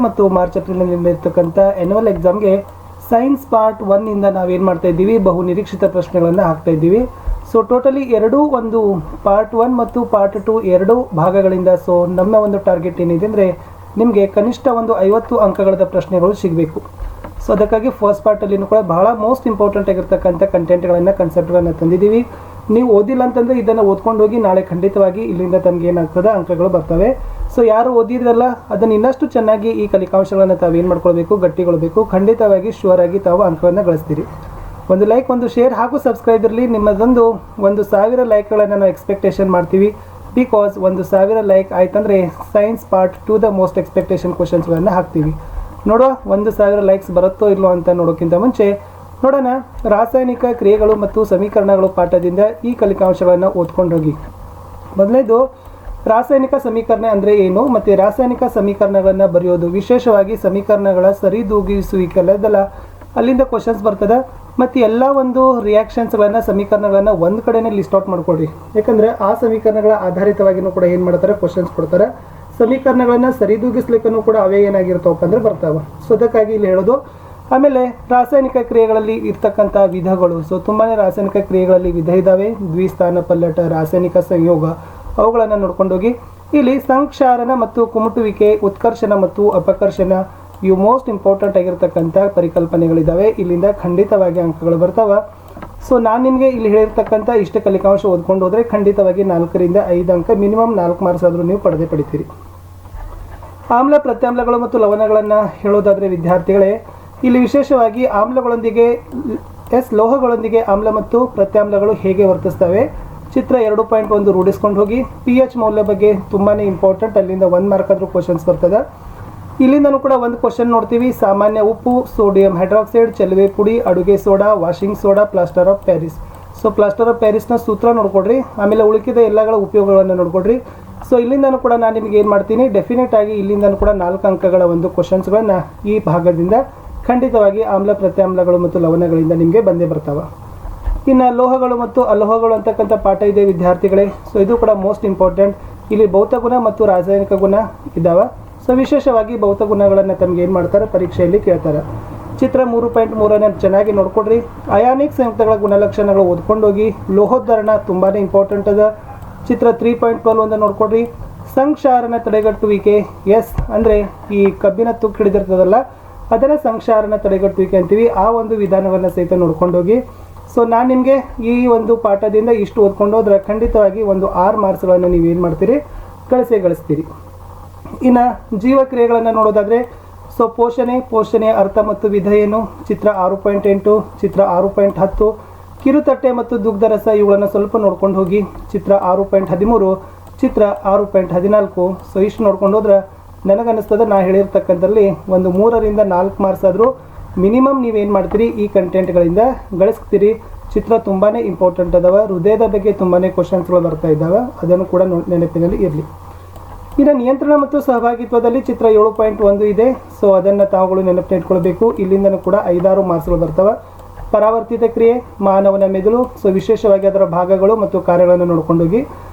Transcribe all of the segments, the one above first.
ಮತ್ತು ಮಾರ್ಚ್ ಏಪ್ರಿಲ್ನಲ್ಲಿ ನಡೆಯತಕ್ಕಂಥ ಆ್ಯನ್ಯುವಲ್ ಎಕ್ಸಾಮ್ಗೆ ಸೈನ್ಸ್ ಪಾರ್ಟ್ 1 ಇಂದ ನಾವೇನು ಮಾಡ್ತಾ ಇದ್ದೀವಿ, ಬಹು ನಿರೀಕ್ಷಿತ ಪ್ರಶ್ನೆಗಳನ್ನು ಹಾಕ್ತಾ ಇದ್ದೀವಿ. ಸೊ ಟೋಟಲಿ ಒಂದು ಪಾರ್ಟ್ 1 ಮತ್ತು ಪಾರ್ಟ್ 2 ಎರಡು ಭಾಗಗಳಿಂದ. ಸೊ ನಮ್ಮ ಒಂದು ಟಾರ್ಗೆಟ್ ಏನಿದೆ ಅಂದರೆ ನಿಮಗೆ ಕನಿಷ್ಠ 50 ಅಂಕಗಳದ ಪ್ರಶ್ನೆಗಳು ಸಿಗಬೇಕು. ಸೊ ಅದಕ್ಕಾಗಿ ಫಸ್ಟ್ ಪಾರ್ಟಲ್ಲಿನೂ ಕೂಡ ಬಹಳ ಮೋಸ್ಟ್ ಇಂಪಾರ್ಟೆಂಟ್ ಆಗಿರ್ತಕ್ಕಂಥ ಕಂಟೆಂಟ್ಗಳನ್ನು ಕನ್ಸೆಪ್ಟ್ಗಳನ್ನು ತಂದಿದ್ದೀವಿ. ನೀವು ಓದಿಲ್ಲ ಅಂತಂದರೆ ಇದನ್ನು ಓದ್ಕೊಂಡು ಹೋಗಿ ನಾಳೆ ಖಂಡಿತವಾಗಿ ಇಲ್ಲಿಂದ ತಮಗೆ ಏನಾಗ್ತದೆ ಅಂಕಗಳು ಬರ್ತವೆ. ಸೊ ಯಾರು ಓದಿರಲ್ಲ ಅದನ್ನು ಇನ್ನಷ್ಟು ಚೆನ್ನಾಗಿ ಈ ಕಲಿಕಾಂಶಗಳನ್ನು ತಾವೇನು ಮಾಡ್ಕೊಳ್ಬೇಕು, ಗಟ್ಟಿಗೊಳ್ಬೇಕು. ಖಂಡಿತವಾಗಿ ಶ್ಯೂರ್ ಆಗಿ ತಾವು ಅಂಕಗಳನ್ನು ಗಳಿಸ್ತೀರಿ. ಒಂದು ಲೈಕ್, ಒಂದು ಶೇರ್ ಹಾಗೂ ಸಬ್ಸ್ಕ್ರೈಬ್ ಇರಲಿ. ನಿಮ್ಮದೊಂದು 1000 ಲೈಕ್ಗಳನ್ನು ನಾವು ಎಕ್ಸ್ಪೆಕ್ಟೇಷನ್ ಮಾಡ್ತೀವಿ. ಬಿಕಾಸ್ 1000 ಲೈಕ್ ಆಯ್ತಂದರೆ science part 2 the most expectation ಕ್ವಶನ್ಸ್ಗಳನ್ನು ಹಾಕ್ತೀವಿ. ನೋಡುವ 1000 ಲೈಕ್ಸ್ ಬರುತ್ತೋ ಇಲ್ಲೋ ಅಂತ ನೋಡೋಕ್ಕಿಂತ ಮುಂಚೆ ನೋಡೋಣ ರಾಸಾಯನಿಕ ಕ್ರಿಯೆಗಳು ಮತ್ತು ಸಮೀಕರಣಗಳು ಪಾಠದಿಂದ ಈ ಕಲಿಕಾಂಶಗಳನ್ನು ಓದ್ಕೊಂಡು ಹೋಗಿ. ಮೊದಲನೇದು ರಾಸಾಯನಿಕ ಸಮೀಕರಣ ಅಂದರೆ ಏನು, ಮತ್ತು ರಾಸಾಯನಿಕ ಸಮೀಕರಣಗಳನ್ನು ಬರೆಯೋದು, ವಿಶೇಷವಾಗಿ ಸಮೀಕರಣಗಳ ಸರಿದೂಗಿಸುವಿಕೆಲ್ಲ ಅಲ್ಲಿಂದ ಕ್ವಶನ್ಸ್ ಬರ್ತದೆ. ಮತ್ತು ಎಲ್ಲ ಒಂದು ರಿಯಾಕ್ಷನ್ಸ್ಗಳನ್ನು ಸಮೀಕರಣಗಳನ್ನು ಒಂದು ಕಡೆನೇ ಲಿಸ್ಟ್ ಔಟ್ ಮಾಡ್ಕೊಡ್ರಿ. ಯಾಕಂದರೆ ಆ ಸಮೀಕರಣಗಳ ಆಧಾರಿತವಾಗಿಯೂ ಕೂಡ ಏನು ಮಾಡ್ತಾರೆ, ಕ್ವಶನ್ಸ್ ಕೊಡ್ತಾರೆ. ಸಮೀಕರಣಗಳನ್ನು ಸರಿದೂಗಿಸ್ಲಿಕ್ಕೂ ಕೂಡ ಅವೇ ಏನಾಗಿರ್ತಾವಪ್ಪ ಅಂದರೆ ಬರ್ತಾವೆ. ಸೊ ಅದಕ್ಕಾಗಿ ಇಲ್ಲಿ ಹೇಳೋದು. ಆಮೇಲೆ ರಾಸಾಯನಿಕ ಕ್ರಿಯೆಗಳಲ್ಲಿ ಇರ್ತಕ್ಕಂಥ ವಿಧಗಳು. ಸೊ ತುಂಬಾ ರಾಸಾಯನಿಕ ಕ್ರಿಯೆಗಳಲ್ಲಿ ವಿಧ ಇದ್ದಾವೆ. ದ್ವಿಸ್ಥಾನ ಪಲ್ಲಟ, ರಾಸಾಯನಿಕ ಸಂಯೋಗ, ಅವುಗಳನ್ನು ನೋಡ್ಕೊಂಡೋಗಿ. ಇಲ್ಲಿ ಸಂಕ್ಷಾರಣ ಮತ್ತು ಕುಮುಟುವಿಕೆ, ಉತ್ಕರ್ಷಣ ಮತ್ತು ಅಪಕರ್ಷಣ, ಇವು ಮೋಸ್ಟ್ ಇಂಪಾರ್ಟೆಂಟ್ ಆಗಿರ್ತಕ್ಕಂಥ ಪರಿಕಲ್ಪನೆಗಳಿದ್ದಾವೆ. ಇಲ್ಲಿಂದ ಖಂಡಿತವಾಗಿ ಅಂಕಗಳು ಬರ್ತಾವೆ. ಸೊ ನಾನು ನಿಮಗೆ ಇಲ್ಲಿ ಹೇಳಿರ್ತಕ್ಕಂಥ ಇಷ್ಟು ಕಲಿಕಾಂಶ ಓದ್ಕೊಂಡು ಹೋದರೆ ಖಂಡಿತವಾಗಿ 4 ರಿಂದ 5 ಅಂಕ, ಮಿನಿಮಮ್ 4 ಮಾರ್ಕ್ಸ್ ಆದರೂ ನೀವು ಪಡಿತೀರಿ. ಆಮ್ಲ, ಪ್ರತ್ಯಾಮ್ಲಗಳು ಮತ್ತು ಲವಣಗಳನ್ನು ಹೇಳೋದಾದರೆ ವಿದ್ಯಾರ್ಥಿಗಳೇ, ಇಲ್ಲಿ ವಿಶೇಷವಾಗಿ ಆಮ್ಲಗಳೊಂದಿಗೆ ಲೋಹಗಳೊಂದಿಗೆ ಆಮ್ಲ ಮತ್ತು ಪ್ರತ್ಯಾಮ್ಲಗಳು ಹೇಗೆ ವರ್ತಿಸ್ತವೆ, ಚಿತ್ರ 2.1 ರೂಢಿಸ್ಕೊಂಡು ಹೋಗಿ. pH ಮೌಲ್ಯ ಬಗ್ಗೆ ತುಂಬಾ ಇಂಪಾರ್ಟೆಂಟ್, ಅಲ್ಲಿಂದ 1 ಮಾರ್ಕ್ ಆದರೂ ಕ್ವಶನ್ಸ್ ಬರ್ತದೆ. ಇಲ್ಲಿಂದನೂ ಕೂಡ ಒಂದು ಕ್ವಶನ್ ನೋಡ್ತೀವಿ. ಸಾಮಾನ್ಯ ಉಪ್ಪು, ಸೋಡಿಯಂ ಹೈಡ್ರಾಕ್ಸೈಡ್, ಚೆಲುವೆ ಪುಡಿ, ಅಡುಗೆ soda, washing soda, plaster of Paris. So plaster of ಪ್ಯಾರಿಸ್ನ ಸೂತ್ರ ನೋಡ್ಕೊಡ್ರಿ. ಆಮೇಲೆ ಉಳಿಕಿದ ಎಲ್ಲಗಳ ಉಪಯೋಗಗಳನ್ನು ನೋಡ್ಕೊಡ್ರಿ. ಸೊ ಇಲ್ಲಿಂದನೂ ಕೂಡ ನಾನು ನಿಮಗೆ ಏನು ಮಾಡ್ತೀನಿ, ಡೆಫಿನೆಟ್ ಆಗಿ ಇಲ್ಲಿಂದನೂ ಕೂಡ 4 ಅಂಕಗಳ ಒಂದು ಕ್ವಶನ್ಸ್ಗಳನ್ನು ಈ ಭಾಗದಿಂದ ಖಂಡಿತವಾಗಿ ಆಮ್ಲ, ಪ್ರತ್ಯಾಮ್ಲಗಳು ಮತ್ತು ಲವಣಗಳಿಂದ ನಿಮಗೆ ಬಂದೇ ಬರ್ತಾವೆ. ಇನ್ನು ಲೋಹಗಳು ಮತ್ತು ಅಲೋಹಗಳು ಅಂತಕ್ಕಂಥ ಪಾಠ ಇದೆ ವಿದ್ಯಾರ್ಥಿಗಳೇ. ಸೊ ಇದು ಕೂಡ ಮೋಸ್ಟ್ ಇಂಪಾರ್ಟೆಂಟ್. ಇಲ್ಲಿ ಭೌತ ಗುಣ ಮತ್ತು ರಾಸಾಯನಿಕ ಗುಣ ಇದ್ದಾವೆ. ಸೊ ವಿಶೇಷವಾಗಿ ಭೌತ ಗುಣಗಳನ್ನು ತಮಗೆ ಏನು ಮಾಡ್ತಾರೆ, ಪರೀಕ್ಷೆಯಲ್ಲಿ ಕೇಳ್ತಾರೆ. ಚಿತ್ರ 3.3 ಚೆನ್ನಾಗಿ ನೋಡ್ಕೊಡ್ರಿ. ಅಯಾನಿಕ್ ಸಂಯುಕ್ತಗಳ ಗುಣಲಕ್ಷಣಗಳು ಓದ್ಕೊಂಡೋಗಿ. ಲೋಹೋದ್ಧರಣ ತುಂಬಾ ಇಂಪಾರ್ಟೆಂಟ್ ಅದ. ಚಿತ್ರ 3.12 ನೋಡ್ಕೊಡ್ರಿ. ಸಂಕ್ಷಾರಣ ತಡೆಗಟ್ಟುವಿಕೆ, ಎಸ್ ಅಂದರೆ ಈ ಕಬ್ಬಿನ ತುಕ್ಕು ಹಿಡಿದಿರ್ತದಲ್ಲ ಅದನ್ನು ಸಂಕ್ಷಾರಣ ತಡೆಗಟ್ಟುವಿಕೆ ಅಂತೀವಿ. ಆ ಒಂದು ವಿಧಾನವನ್ನು ಸಹಿತ ನೋಡ್ಕೊಂಡೋಗಿ. ಸೊ ನಾನು ನಿಮಗೆ ಈ ಒಂದು ಪಾಠದಿಂದ ಇಷ್ಟು ಓದ್ಕೊಂಡು ಹೋದ್ರೆ ಖಂಡಿತವಾಗಿ 6 ಮಾರ್ಕ್ಸ್ಗಳನ್ನು ನೀವೇನು ಮಾಡ್ತೀರಿ, ಗಳಿಸ್ತೀರಿ. ಇನ್ನು ಜೀವಕ್ರಿಯೆಗಳನ್ನು ನೋಡೋದಾದರೆ, ಸೊ ಪೋಷಣೆಯ ಅರ್ಥ ಮತ್ತು ವಿಧ ಏನು, ಚಿತ್ರ 6.8, ಚಿತ್ರ 6.10, ಕಿರುತಟ್ಟೆ ಮತ್ತು ದುಗ್ಧರಸ ಇವುಗಳನ್ನು ಸ್ವಲ್ಪ ನೋಡ್ಕೊಂಡು ಹೋಗಿ. ಚಿತ್ರ 6.13, ಚಿತ್ರ 6.14. ಸೊ ಇಷ್ಟು ನೋಡ್ಕೊಂಡು ಹೋದ್ರೆ ನನಗನ್ನಿಸ್ತದೆ ನಾ ಹೇಳಿರ್ತಕ್ಕಂಥಲ್ಲಿ 3 ರಿಂದ 4 ಮಾರ್ಕ್ಸ್ ಆದರೂ ಮಿನಿಮಮ್ ನೀವೇನು ಮಾಡ್ತೀರಿ, ಈ ಕಂಟೆಂಟ್ಗಳಿಂದ ಗಳಿಸ್ತೀರಿ. ಚಿತ್ರ ತುಂಬಾ ಇಂಪಾರ್ಟೆಂಟ್ ಅದಾವೆ. ಹೃದಯದ ಬಗ್ಗೆ ತುಂಬಾ ಕ್ವಶನ್ಸ್ಗಳು ಬರ್ತಾ ಇದ್ದಾವೆ, ಅದನ್ನು ಕೂಡ ನೆನಪಿನಲ್ಲಿ ಇರಲಿ. ಇನ್ನು ನಿಯಂತ್ರಣ ಮತ್ತು ಸಹಭಾಗಿತ್ವದಲ್ಲಿ ಚಿತ್ರ 7.1 ಇದೆ. ಸೊ ಅದನ್ನು ತಾವುಗಳು ನೆನಪಿನ ಇಟ್ಕೊಳ್ಬೇಕು. ಇಲ್ಲಿಂದನೂ ಕೂಡ 5-6 ಮಾರ್ಕ್ಸ್ಗಳು ಬರ್ತವೆ. ಪರಾವರ್ತಿತ ಕ್ರಿಯೆ, ಮಾನವನ ಮೆದುಳು, ಸೊ ವಿಶೇಷವಾಗಿ ಅದರ ಭಾಗಗಳು ಮತ್ತು ಕಾರ್ಯಗಳನ್ನು ನೋಡ್ಕೊಂಡೋಗಿ.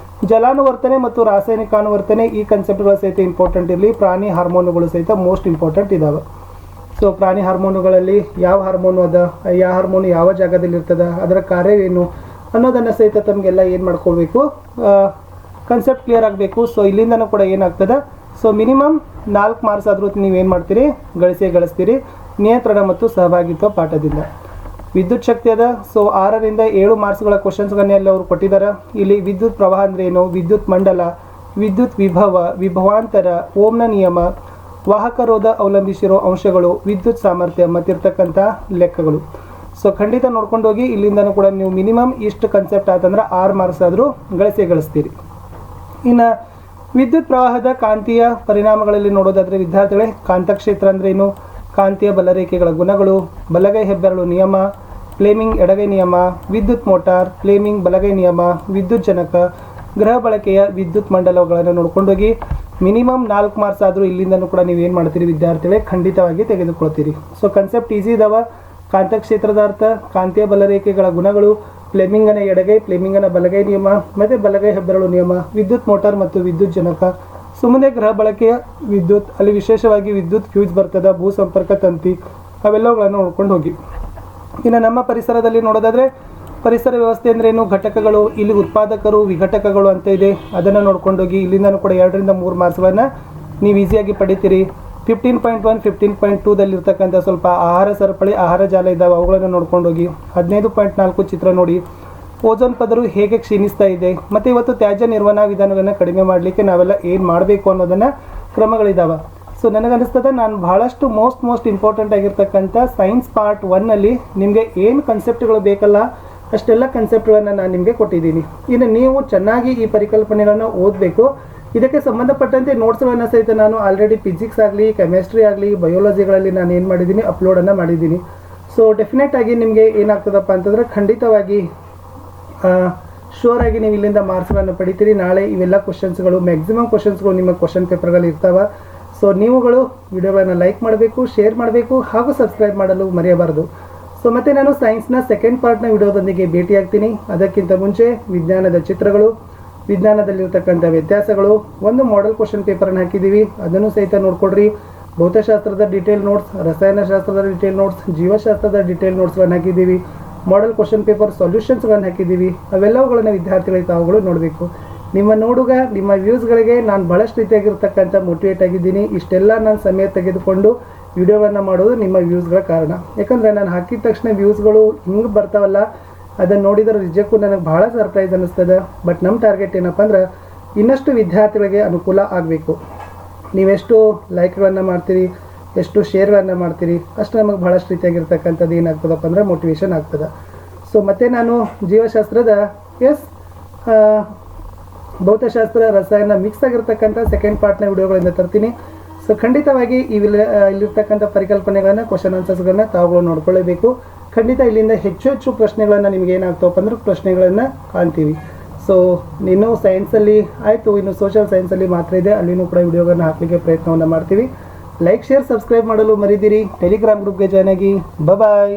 ಜಲಾನುವರ್ತನೆ ಮತ್ತು ರಾಸಾಯನಿಕಾನುವರ್ತನೆ, ಈ ಕನ್ಸೆಪ್ಟ್ಗಳು ಸಹಿತ ಇಂಪಾರ್ಟೆಂಟ್ ಇರಲಿ. ಪ್ರಾಣಿ ಹಾರ್ಮೋನುಗಳು ಸಹಿತ ಮೋಸ್ಟ್ ಇಂಪಾರ್ಟೆಂಟ್ ಇದ್ದಾವೆ. ಸೊ ಪ್ರಾಣಿ ಹಾರ್ಮೋನುಗಳಲ್ಲಿ ಯಾವ ಹಾರ್ಮೋನು ಅದ, ಯಾವ ಹಾರ್ಮೋನು ಯಾವ ಜಾಗದಲ್ಲಿ ಇರ್ತದೆ, ಅದರ ಕಾರ್ಯವೇನು ಅನ್ನೋದನ್ನು ಸಹಿತ ತಮಗೆಲ್ಲ ಏನು ಮಾಡ್ಕೊಳ್ಬೇಕು, ಕನ್ಸೆಪ್ಟ್ ಕ್ಲಿಯರ್ ಆಗಬೇಕು. ಸೊ ಇಲ್ಲಿಂದನೂ ಕೂಡ ಏನಾಗ್ತದೆ, ಸೊ ಮಿನಿಮಮ್ 4 ಮಾರ್ಕ್ಸ್ ಆದರೂ ನೀವೇನು ಮಾಡ್ತೀರಿ, ಗಳಿಸ್ತೀರಿ ನಿಯಂತ್ರಣ ಮತ್ತು ಸಹಭಾಗಿತ್ವ ಪಾಠದಿಂದ. ವಿದ್ಯುತ್ ಶಕ್ತಿ ಅದ. ಸೊ 6 ರಿಂದ 7 ಮಾರ್ಕ್ಸ್ಗಳ ಕ್ವಶನ್ಸ್ಗಳನ್ನೆಲ್ಲ ಅವರು ಕೊಟ್ಟಿದ್ದಾರೆ. ಇಲ್ಲಿ ವಿದ್ಯುತ್ ಪ್ರವಾಹ ಅಂದರೆ ಏನು, ವಿದ್ಯುತ್ ಮಂಡಲ, ವಿದ್ಯುತ್ ವಿಭವ, ವಿಭವಾಂತರ, ಓಮ್ನ ನಿಯಮ, ವಾಹಕ ರೋಧ ಅವಲಂಬಿಸಿರೋ ಅಂಶಗಳು, ವಿದ್ಯುತ್ ಸಾಮರ್ಥ್ಯ ಮತ್ತಿರ್ತಕ್ಕಂಥ ಲೆಕ್ಕಗಳು. ಸೊ ಖಂಡಿತ ನೋಡ್ಕೊಂಡೋಗಿ. ಇಲ್ಲಿಂದನೂ ಕೂಡ ನೀವು ಮಿನಿಮಮ್ ಇಷ್ಟು ಕನ್ಸೆಪ್ಟ್ ಆತಂದ್ರೆ 6 ಮಾರ್ಕ್ಸ್ ಆದರೂ ಗಳಿಸ್ತೀರಿ. ಇನ್ನು ವಿದ್ಯುತ್ ಪ್ರವಾಹದ ಕಾಂತೀಯ ಪರಿಣಾಮಗಳಲ್ಲಿ ನೋಡೋದಾದರೆ ವಿದ್ಯಾರ್ಥಿಗಳೇ, ಕಾಂತಕ್ಷೇತ್ರ ಅಂದರೆ ಏನು, ಕಾಂತೀಯ ಬಲರೇಖೆಗಳ ಗುಣಗಳು, ಬಲಗೈ ಹೆಬ್ಬೆರಳು ನಿಯಮ, ಫ್ಲೇಮಿಂಗ್ ಎಡಗೈ ನಿಯಮ, ವಿದ್ಯುತ್ ಮೋಟಾರ್, ಫ್ಲೇಮಿಂಗ್ ಬಲಗೈ ನಿಯಮ, ವಿದ್ಯುತ್ ಜನಕ, ಗೃಹ ಬಳಕೆಯ ವಿದ್ಯುತ್ ಮಂಡಲಗಳನ್ನು ನೋಡ್ಕೊಂಡೋಗಿ. ಮಿನಿಮಮ್ 4 ಮಾರ್ಕ್ಸ್ ಆದರೂ ಇಲ್ಲಿಂದನೂ ಕೂಡ ನೀವೇನು ಮಾಡ್ತೀರಿ ವಿದ್ಯಾರ್ಥಿಗಳೇ, ಖಂಡಿತವಾಗಿ ತೆಗೆದುಕೊಳ್ತೀರಿ. ಸೊ ಕನ್ಸೆಪ್ಟ್ ಈಸಿ ಇದಾವೆ. ಕಾಂತಕ್ಷೇತ್ರದ ಅರ್ಥ, ಕಾಂತೀಯ ಬಲರೇಖೆಗಳ ಗುಣಗಳು, ಫ್ಲೇಮಿಂಗನ ಎಡಗೈ, ಫ್ಲೇಮಿಂಗನ ಬಲಗೈ ನಿಯಮ, ಮತ್ತು ಬಲಗೈ ಹೆಬ್ಬೆರಳು ನಿಯಮ, ವಿದ್ಯುತ್ ಮೋಟಾರ್ ಮತ್ತು ವಿದ್ಯುತ್ ಜನಕ. ಸುಮ್ಮನೆ ಗೃಹ ಬಳಕೆಯ ವಿದ್ಯುತ್, ಅಲ್ಲಿ ವಿಶೇಷವಾಗಿ ವಿದ್ಯುತ್ ಫ್ಯೂಸ್ ಬರ್ತದ, ಭೂ ಸಂಪರ್ಕ ತಂತಿ, ಅವೆಲ್ಲವುಗಳನ್ನು ನೋಡ್ಕೊಂಡು ಹೋಗಿ. ಇನ್ನು ನಮ್ಮ ಪರಿಸರದಲ್ಲಿ ನೋಡೋದಾದರೆ ಪರಿಸರ ವ್ಯವಸ್ಥೆ ಅಂದ್ರೇನು, ಘಟಕಗಳು, ಇಲ್ಲಿ ಉತ್ಪಾದಕರು, ವಿಘಟಕಗಳು ಅಂತ ಇದೆ, ಅದನ್ನು ನೋಡ್ಕೊಂಡೋಗಿ. ಇಲ್ಲಿಂದನೂ ಕೂಡ 2 ರಿಂದ 3 ಮಾರ್ಕ್ಸ್ಗಳನ್ನು ನೀವು ಈಸಿಯಾಗಿ ಪಡಿತೀರಿ. 15.1 15.2ದಲ್ಲಿರ್ತಕ್ಕಂಥ ಸ್ವಲ್ಪ ಆಹಾರ ಸರಪಳಿ, ಆಹಾರ ಜಾಲ ಇದ್ದಾವೆ, ಅವುಗಳನ್ನು ನೋಡ್ಕೊಂಡೋಗಿ. 15.4 ಚಿತ್ರ ನೋಡಿ, ಓಝೋನ್ ಪದರು ಹೇಗೆ ಕ್ಷೀಣಿಸ್ತಾ ಇದೆ, ಮತ್ತು ಇವತ್ತು ತ್ಯಾಜ್ಯ ನಿರ್ವಹಣಾ ವಿಧಾನಗಳನ್ನು ಕಡಿಮೆ ಮಾಡಲಿಕ್ಕೆ ನಾವೆಲ್ಲ ಏನು ಮಾಡಬೇಕು ಅನ್ನೋದನ್ನು ಕ್ರಮಗಳಿದ್ದಾವೆ. ಸೊ ನನಗನ್ನಿಸ್ತದೆ ನಾನು ಬಹಳಷ್ಟು ಮೋಸ್ಟ್ ಇಂಪಾರ್ಟೆಂಟ್ ಆಗಿರ್ತಕ್ಕಂಥ ಸೈನ್ಸ್ ಪಾರ್ಟ್ 1ನಲ್ಲಿ ನಿಮಗೆ ಏನು ಕನ್ಸೆಪ್ಟ್ಗಳು ಬೇಕಲ್ಲ ಅಷ್ಟೆಲ್ಲ ಕನ್ಸೆಪ್ಟ್ಗಳನ್ನು ನಾನು ನಿಮಗೆ ಕೊಟ್ಟಿದ್ದೀನಿ. ಇನ್ನು ನೀವು ಚೆನ್ನಾಗಿ ಈ ಪರಿಕಲ್ಪನೆಗಳನ್ನು ಓದಬೇಕು. ಇದಕ್ಕೆ ಸಂಬಂಧಪಟ್ಟಂತೆ ನೋಟ್ಸ್ಗಳನ್ನು ಸಹಿತ ನಾನು ಆಲ್ರೆಡಿ ಫಿಸಿಕ್ಸ್ ಆಗಲಿ, ಕೆಮಿಸ್ಟ್ರಿ ಆಗಲಿ, ಬಯೋಲಜಿಗಳಲ್ಲಿ ನಾನು ಏನು ಮಾಡಿದ್ದೀನಿ, ಅಪ್ಲೋಡನ್ನು ಮಾಡಿದ್ದೀನಿ. ಸೊ ಡೆಫಿನೆಟ್ ಆಗಿ ನಿಮಗೆ ಏನಾಗ್ತದಪ್ಪ ಅಂತಂದರೆ ಖಂಡಿತವಾಗಿ ಶೋರ್ ಆಗಿ ನೀವು ಇಲ್ಲಿಂದ ಮಾರ್ಕ್ಸ್ಗಳನ್ನು ಪಡಿತೀರಿ. ನಾಳೆ ಇವೆಲ್ಲ ಕ್ವಶನ್ಸ್ಗಳು, ಮ್ಯಾಕ್ಸಿಮಮ್ ಕ್ವಶನ್ಸ್ಗಳು ನಿಮ್ಮ ಕ್ವಶನ್ ಪೇಪರ್ಗಳು ಇರ್ತಾವೆ. ಸೊ ನೀವುಗಳು ವಿಡಿಯೋಗಳನ್ನು ಲೈಕ್ ಮಾಡಬೇಕು, ಶೇರ್ ಮಾಡಬೇಕು, ಹಾಗೂ ಸಬ್ಸ್ಕ್ರೈಬ್ ಮಾಡಲು ಮರೆಯಬಾರದು. ಸೊ ಮತ್ತೆ ನಾನು ಸೈನ್ಸ್ನ ಸೆಕೆಂಡ್ ಪಾರ್ಟ್ನ ವಿಡಿಯೋದೊಂದಿಗೆ ಭೇಟಿಯಾಗ್ತೀನಿ. ಅದಕ್ಕಿಂತ ಮುಂಚೆ ವಿಜ್ಞಾನದ ಚಿತ್ರಗಳು, ವಿಜ್ಞಾನದಲ್ಲಿರ್ತಕ್ಕಂಥ ವ್ಯತ್ಯಾಸಗಳು, ಒಂದು ಮಾಡೆಲ್ ಕ್ವಶನ್ ಪೇಪರನ್ನು ಹಾಕಿದ್ದೀವಿ, ಅದನ್ನು ಸಹಿತ ನೋಡ್ಕೊಡ್ರಿ. ಭೌತಶಾಸ್ತ್ರದ ಡಿಟೇಲ್ ನೋಟ್ಸ್, ರಸಾಯನಶಾಸ್ತ್ರದ ಡಿಟೇಲ್ ನೋಟ್ಸ್, ಜೀವಶಾಸ್ತ್ರದ ಡಿಟೇಲ್ ನೋಟ್ಸ್ಗಳನ್ನು ಹಾಕಿದ್ದೀವಿ, ಮಾಡೆಲ್ ಕ್ವಶನ್ ಪೇಪರ್ ಸೊಲ್ಯೂಷನ್ಸ್ಗಳನ್ನು ಹಾಕಿದ್ದೀವಿ. ಅವೆಲ್ಲವುಗಳನ್ನು ವಿದ್ಯಾರ್ಥಿಗಳಿಗೆ ತಾವುಗಳು ನೋಡಬೇಕು. ನಿಮ್ಮ ನೋಡುಗ, ನಿಮ್ಮ ವ್ಯೂಸ್ಗಳಿಗೆ ನಾನು ಭಾಳಷ್ಟು ರೀತಿಯಾಗಿರ್ತಕ್ಕಂಥ ಮೋಟಿವೇಟ್ ಆಗಿದ್ದೀನಿ. ಇಷ್ಟೆಲ್ಲ ನಾನು ಸಮಯ ತೆಗೆದುಕೊಂಡು ವಿಡಿಯೋವನ್ನು ಮಾಡೋದು ನಿಮ್ಮ ವ್ಯೂಸ್ಗಳ ಕಾರಣ. ಯಾಕಂದರೆ ನಾನು ಹಾಕಿದ ತಕ್ಷಣ ವ್ಯೂಸ್ಗಳು ಹಿಂಗೆ ಬರ್ತಾವಲ್ಲ, ಅದನ್ನು ನೋಡಿದರೆ ನಿಜಕ್ಕೂ ನನಗೆ ಭಾಳ ಸರ್ಪ್ರೈಸ್ ಅನ್ನಿಸ್ತದೆ. ಬಟ್ ನಮ್ಮ ಟಾರ್ಗೆಟ್ ಏನಪ್ಪ ಅಂದ್ರೆ ಇನ್ನಷ್ಟು ವಿದ್ಯಾರ್ಥಿಗಳಿಗೆ ಅನುಕೂಲ ಆಗಬೇಕು. ನೀವೆಷ್ಟು ಲೈಕ್ಗಳನ್ನು ಮಾಡ್ತೀರಿ, ಎಷ್ಟು ಶೇರ್ಗಳನ್ನು ಮಾಡ್ತೀರಿ, ಅಷ್ಟು ನಮಗೆ ಭಾಳಷ್ಟು ರೀತಿಯಾಗಿರ್ತಕ್ಕಂಥದ್ದು ಏನಾಗ್ತದಪ್ಪ ಅಂದರೆ ಮೋಟಿವೇಶನ್ ಆಗ್ತದೆ. ಸೊ ಮತ್ತೆ ನಾನು ಜೀವಶಾಸ್ತ್ರದ ಭೌತಶಾಸ್ತ್ರ, ರಸಾಯನ ಮಿಕ್ಸ್ ಆಗಿರ್ತಕ್ಕಂಥ ಸೆಕೆಂಡ್ ಪಾರ್ಟ್ನ ವಿಡಿಯೋಗಳಿಂದ ತರ್ತೀನಿ. ಸೊ ಖಂಡಿತವಾಗಿ ಇಲ್ಲಿರ್ತಕ್ಕಂಥ ಪರಿಕಲ್ಪನೆಗಳನ್ನು, ಕ್ವಶನ್ ಆನ್ಸರ್ಸ್ಗಳನ್ನ ತಾವುಗಳು ನೋಡ್ಕೊಳ್ಳೇಬೇಕು. ಖಂಡಿತ ಇಲ್ಲಿಂದ ಹೆಚ್ಚು ಪ್ರಶ್ನೆಗಳನ್ನು ನಿಮಗೆ ಏನಾಗ್ತವಪ್ಪ ಅಂದ್ರೆ ಪ್ರಶ್ನೆಗಳನ್ನು ಕಾಣ್ತೀವಿ. ಸೊ ಇನ್ನು ಸೈನ್ಸಲ್ಲಿ ಆಯಿತು, ಇನ್ನು ಸೋಷಿಯಲ್ ಸೈನ್ಸಲ್ಲಿ ಮಾತ್ರ ಇದೆ, ಅಲ್ಲಿನೂ ಕೂಡ ವಿಡಿಯೋಗಳನ್ನು ಹಾಕಲಿಕ್ಕೆ ಪ್ರಯತ್ನವನ್ನು ಮಾಡ್ತೀವಿ. ಲೈಕ್, ಶೇರ್, ಸಬ್ಸ್ಕ್ರೈಬ್ ಮಾಡಲು ಮರಿದಿರಿ. ಟೆಲಿಗ್ರಾಮ್ ಗ್ರೂಪ್ಗೆ ಜಾಯ್ನ್ ಆಗಿ. ಬಾಯ್.